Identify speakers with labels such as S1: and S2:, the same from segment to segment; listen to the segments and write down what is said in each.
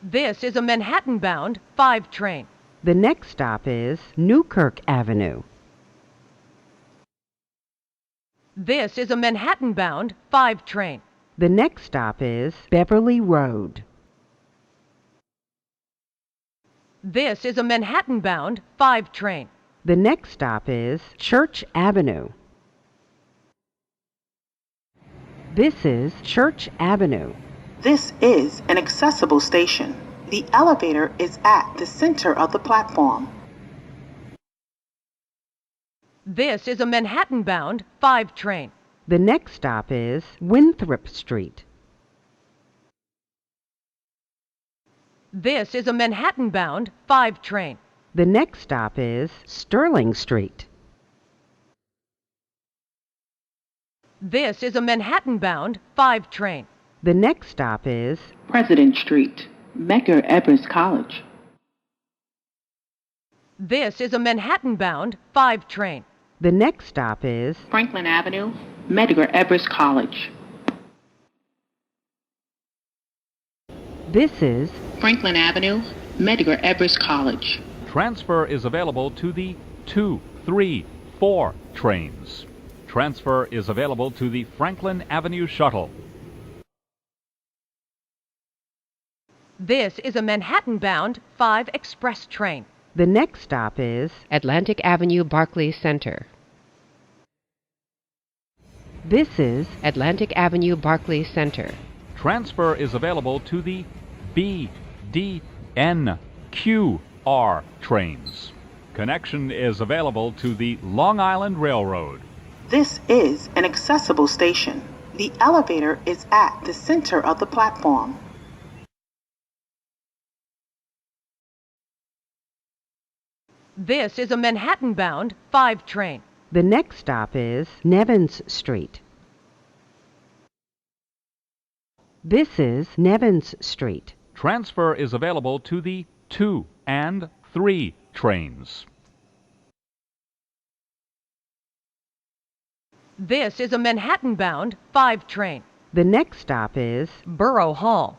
S1: This is a Manhattan-bound 5 train.
S2: The next stop is Newkirk Avenue.
S1: This is a Manhattan-bound 5 train.
S2: The next stop is Beverly Road.
S1: This is a Manhattan-bound 5 train.
S2: The next stop is Church Avenue. This is Church Avenue.
S3: This is an accessible station. The elevator is at the center of the platform.
S1: This is a Manhattan-bound 5 train.
S2: The next stop is Winthrop Street.
S1: This is a Manhattan-bound 5 train.
S2: The next stop is Sterling Street.
S1: This is a Manhattan-bound 5 train.
S2: The next stop is
S3: President Street, Medgar Evers College.
S1: This is a Manhattan-bound 5 train.
S2: The next stop is
S3: Franklin Avenue, Medgar Evers College.
S2: This is
S3: Franklin Avenue, Medgar Evers College.
S4: Transfer is available to the 2, 3, 4 trains. Transfer is available to the Franklin Avenue Shuttle.
S1: This is a Manhattan-bound 5 express train.
S2: the next stop is
S5: Atlantic Avenue, Barclays Center.
S2: This is
S5: Atlantic Avenue, Barclays Center.
S4: Transfer is available to the B, D, N, Q, R trains. Connection is available to the Long Island Railroad.
S3: This is an accessible station. The elevator is at the center of the platform.
S1: This is a Manhattan-bound 5 train.
S2: the next stop is Nevins Street. This is Nevins Street.
S4: Transfer is available to the 2 and 3 trains.
S1: This is a Manhattan-bound 5 train.
S2: The next stop is
S1: Borough Hall.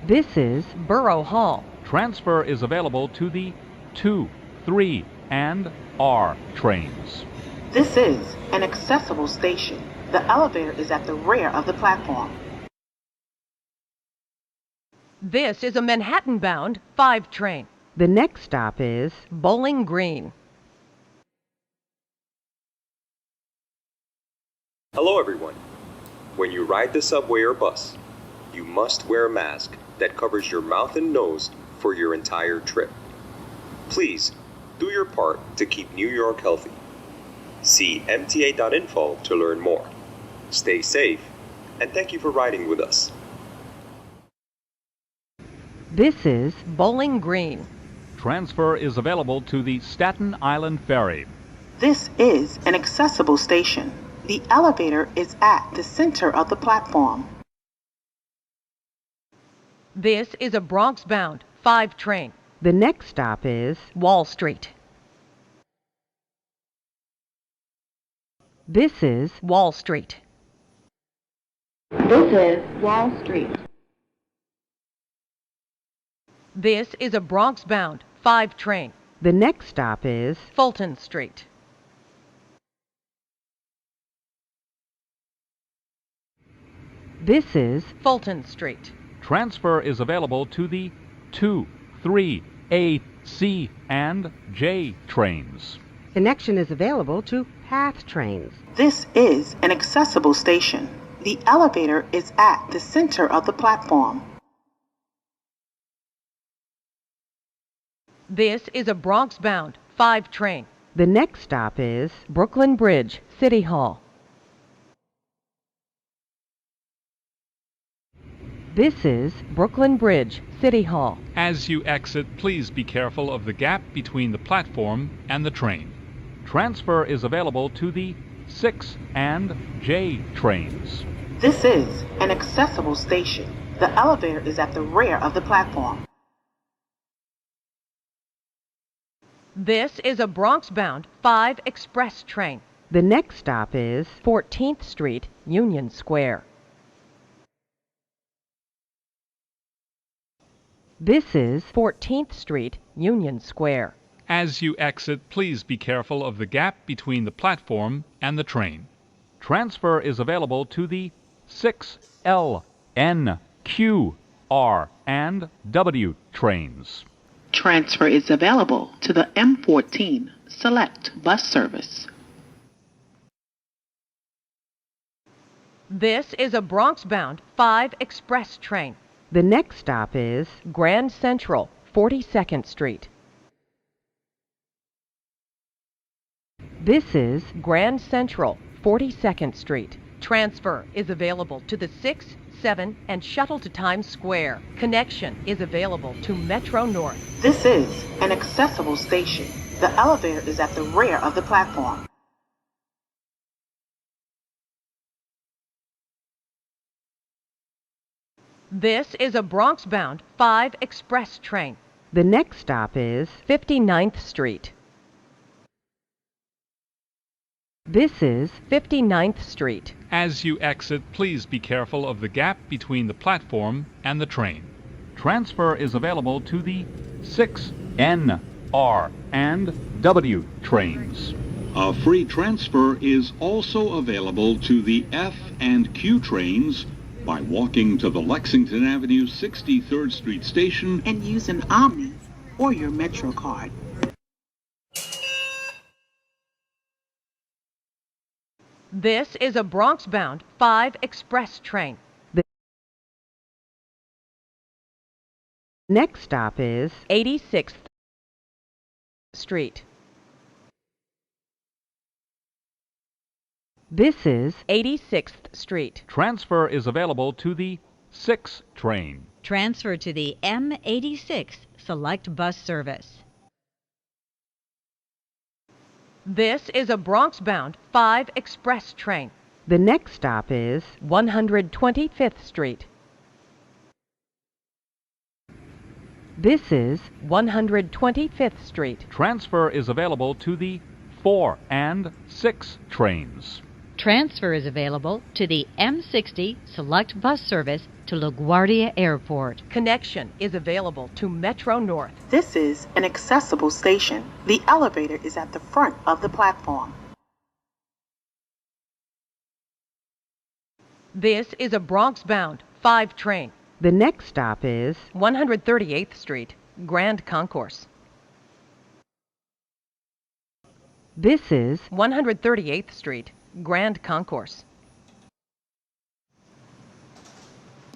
S2: This is
S1: Borough Hall.
S4: Transfer is available to the 2, 3, and R trains.
S3: This is an accessible station. The elevator is at the rear of the platform.
S1: This is a Manhattan-bound 5 train.
S2: the next stop is
S1: Bowling Green.
S6: Hello everyone. When you ride the subway or bus, you must wear a mask that covers your mouth and nose for your entire trip. Please do your part to keep New York healthy. See mta.info to learn more. Stay safe, and thank you for riding with us.
S2: This is
S1: Bowling Green.
S4: Transfer is available to the Staten Island Ferry.
S3: This is an accessible station. The elevator is at the center of the platform.
S1: This is a Bronx-bound 5 train.
S2: the next stop is
S1: Wall Street.
S2: This is
S1: Wall Street.
S3: This is Wall Street.
S1: This is a Bronx-bound 5 train.
S2: the next stop is
S1: Fulton Street.
S2: This is
S1: Fulton Street.
S4: Transfer is available to the 2, 3, A, C, and J trains.
S2: Connection is available to PATH trains.
S3: This is an accessible station. The elevator is at the center of the platform.
S1: This is a Bronx-bound 5 train.
S2: The next stop is
S1: Brooklyn Bridge, City Hall.
S2: This is
S1: Brooklyn Bridge, City Hall.
S4: As you exit, please be careful of the gap between the platform and the train. Transfer is available to the 6 and J trains.
S3: This is an accessible station. The elevator is at the rear of the platform.
S1: This is a Bronx-bound 5 express train.
S2: the next stop is
S1: 14th Street, Union Square.
S2: This is
S1: 14th Street, Union Square.
S4: As you exit, please be careful of the gap between the platform and the train. Transfer is available to the 6L, N, Q, R, and W trains.
S3: Transfer is available to the M14 Select Bus Service.
S1: This is a Bronx-bound 5 express train.
S2: the next stop is
S1: Grand Central, 42nd Street.
S2: this is
S1: Grand Central, 42nd Street. Transfer is available to the 6, 7, and shuttle to Times Square. Connection is available to Metro North.
S3: This is an accessible station. The elevator is at the rear of the platform.
S1: This is a Bronx-bound 5 express train.
S2: the next stop is
S1: 59th Street.
S2: this is
S1: 59th Street.
S4: As you exit, please be careful of the gap between the platform and the train. Transfer is available to the 6, N, R, and W trains.
S7: A free transfer is also available to the F and Q trains by walking to the Lexington Avenue 63rd Street station
S3: And use an Omni or your Metro card.
S1: This is a Bronx-bound 5 express train.
S2: next stop is
S1: 86th Street.
S2: this is
S1: 86th Street.
S4: Transfer is available to the 6 train.
S8: Transfer to the M86 Select Bus Service.
S1: This is a Bronx-bound 5 express train.
S2: the next stop is
S1: 125th Street.
S2: this is
S1: 125th Street.
S4: Transfer is available to the 4 and 6 trains.
S8: Transfer is available to the M60 Select Bus Service to LaGuardia Airport.
S1: Connection is available to Metro North.
S3: This is an accessible station. The elevator is at the front of the platform.
S1: This is a Bronx-bound 5 train.
S2: the next stop is
S1: 138th Street, Grand Concourse.
S2: this is
S1: 138th Street, Grand Concourse.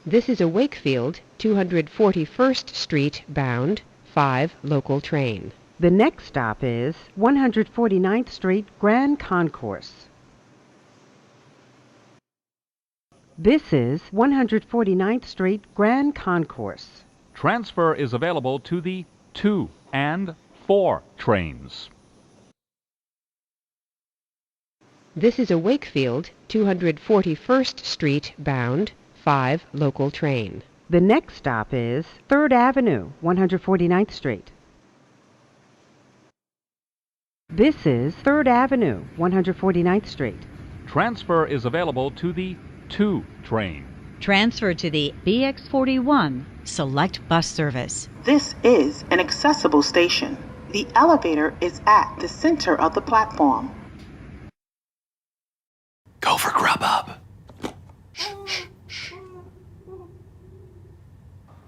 S5: This is a Wakefield 241st Street bound 5 local train.
S2: the next stop is 149th Street Grand Concourse. this is 149th Street Grand Concourse.
S4: Transfer is available to the 2 and 4 trains.
S5: This is a Wakefield 241st Street bound 5 local train.
S2: the next stop is 3rd Avenue, 149th Street. this is 3rd Avenue, 149th Street.
S4: Transfer is available to the 2 train.
S8: Transfer to the BX41 Select Bus Service.
S3: This is an accessible station. The elevator is at the center of the platform.
S9: Go for Grubhub.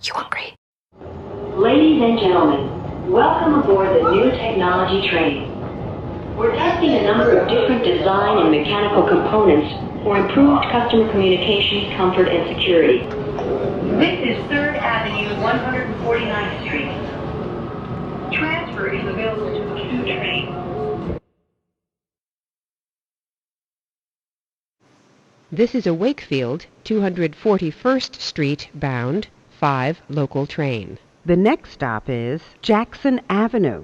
S9: You hungry?
S10: Ladies and gentlemen, welcome aboard the new technology train. We're testing a number of different design and mechanical components for improved customer communications, comfort, and security. This is 3rd Avenue, 149th Street. Transfer is available to the Q train.
S5: This is a Wakefield 241st Street bound 5 local train.
S2: the next stop is Jackson Avenue.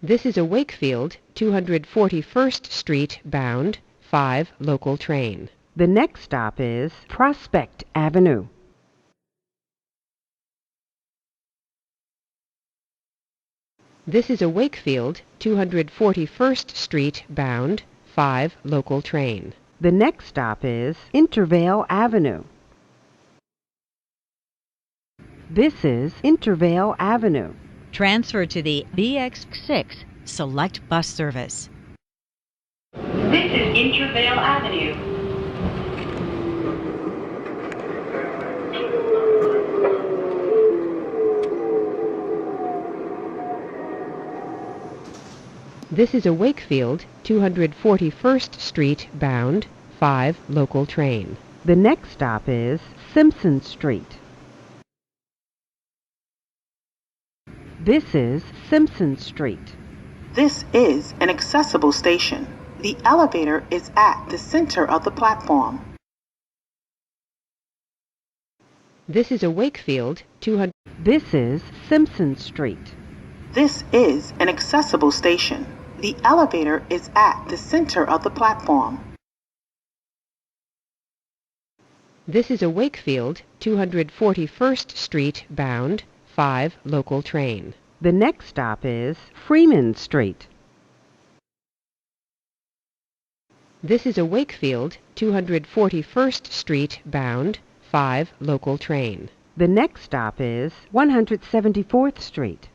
S5: This is a Wakefield 241st Street bound 5 local train.
S2: the next stop is Prospect Avenue.
S5: This is a Wakefield 241st Street bound 5 local train.
S2: The next stop is Intervale Avenue. This is Intervale Avenue.
S8: Transfer to the BX6 Select Bus Service.
S10: This is Intervale Avenue.
S5: This is a Wakefield 241st Street bound 5 local train.
S2: The next stop is Simpson Street. This is Simpson Street.
S3: This is an accessible station. The elevator is at the center of the platform.
S5: This is a Wakefield 200.
S2: This is Simpson Street.
S3: This is an accessible station. The elevator is at the center of the platform.
S5: This is a Wakefield 241st Street bound 5 local train.
S2: The next stop is Freeman Street.
S5: This is a Wakefield 241st Street bound 5 local train.
S2: The next stop is 174th Street.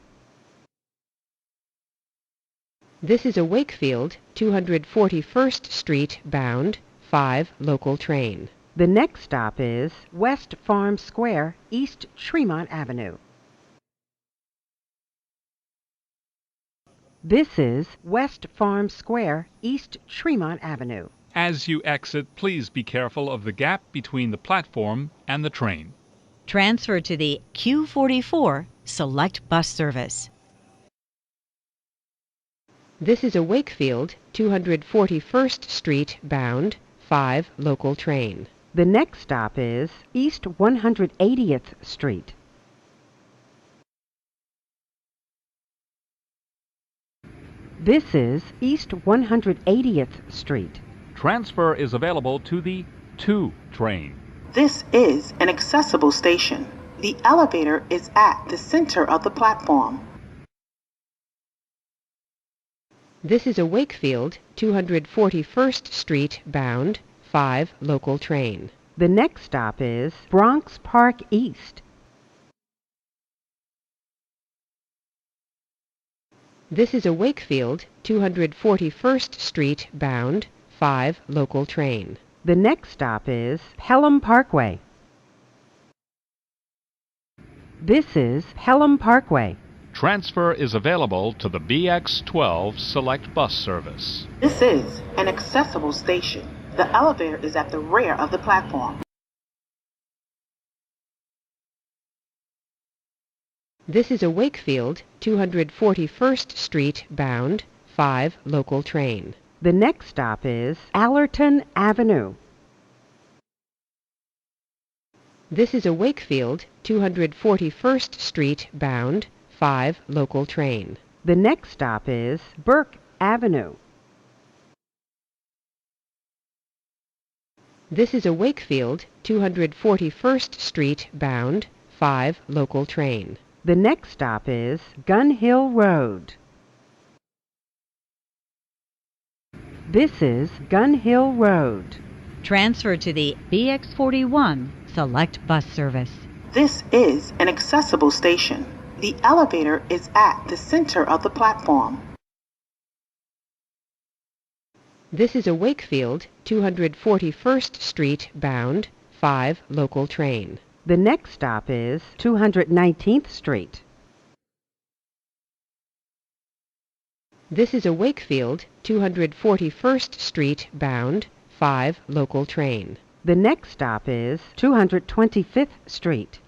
S5: This is a Wakefield 241st Street bound 5 local train.
S2: The next stop is West Farm Square, East Tremont Avenue. This is West Farm Square, East Tremont Avenue.
S4: As you exit, please be careful of the gap between the platform and the train.
S8: Transfer to the Q44 Select Bus Service.
S5: This is a Wakefield 241st Street bound 5 local train.
S2: The next stop is East 180th Street. This is East 180th Street.
S4: Transfer is available to the 2 train.
S3: This is an accessible station. The elevator is at the center of the platform.
S5: This is a Wakefield 241st Street bound 5 local train.
S2: The next stop is Bronx Park East.
S5: This is a Wakefield 241st Street bound 5 local train.
S2: The next stop is Pelham Parkway. This is Pelham Parkway.
S4: Transfer is available to the BX12 Select Bus Service.
S3: This is an accessible station. The elevator is at the rear of the platform.
S5: This is a Wakefield 241st Street bound 5 local train.
S2: The next stop is Allerton Avenue.
S5: This is a Wakefield 241st Street bound 5 local train.
S2: The next stop is Burke Avenue.
S5: This is a Wakefield 241st Street bound 5 local train.
S2: The next stop is Gun Hill Road. This is Gun Hill Road.
S8: Transfer to the BX41 Select Bus Service.
S3: This is an accessible station. The elevator is at the center of the platform.
S5: This is a Wakefield 241st Street bound 5 local train.
S2: The next stop is 219th Street.
S5: This is a Wakefield 241st Street bound 5 local train.
S2: The next stop is 225th Street.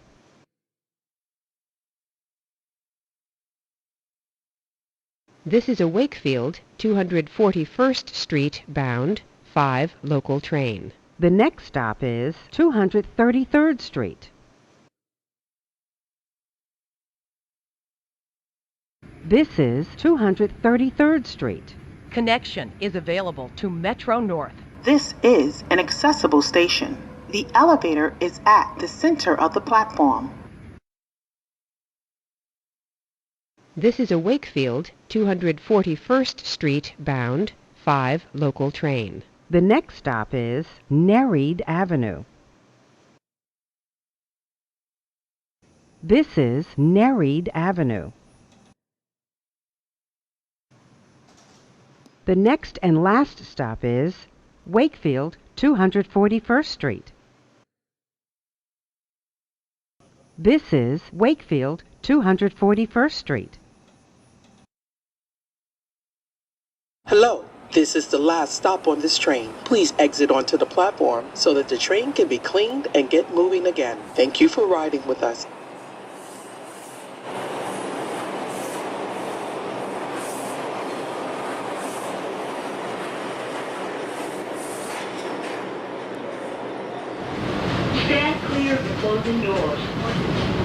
S5: This is a Wakefield 241st Street bound 5 local train.
S2: The next stop is 233rd Street. This is 233rd Street.
S1: Connection is available to Metro North.
S3: This is an accessible station. The elevator is at the center of the platform.
S5: This is a Wakefield 241st Street bound 5 local train.
S2: The next stop is Nereid Avenue. This is Nereid Avenue. The next and last stop is Wakefield, 241st Street. This is Wakefield, 241st Street.
S3: Hello, this is the last stop on this train. Please exit onto the platform so that the train can be cleaned and get moving again. Thank you for riding with us.
S10: Stand clear of the closing doors.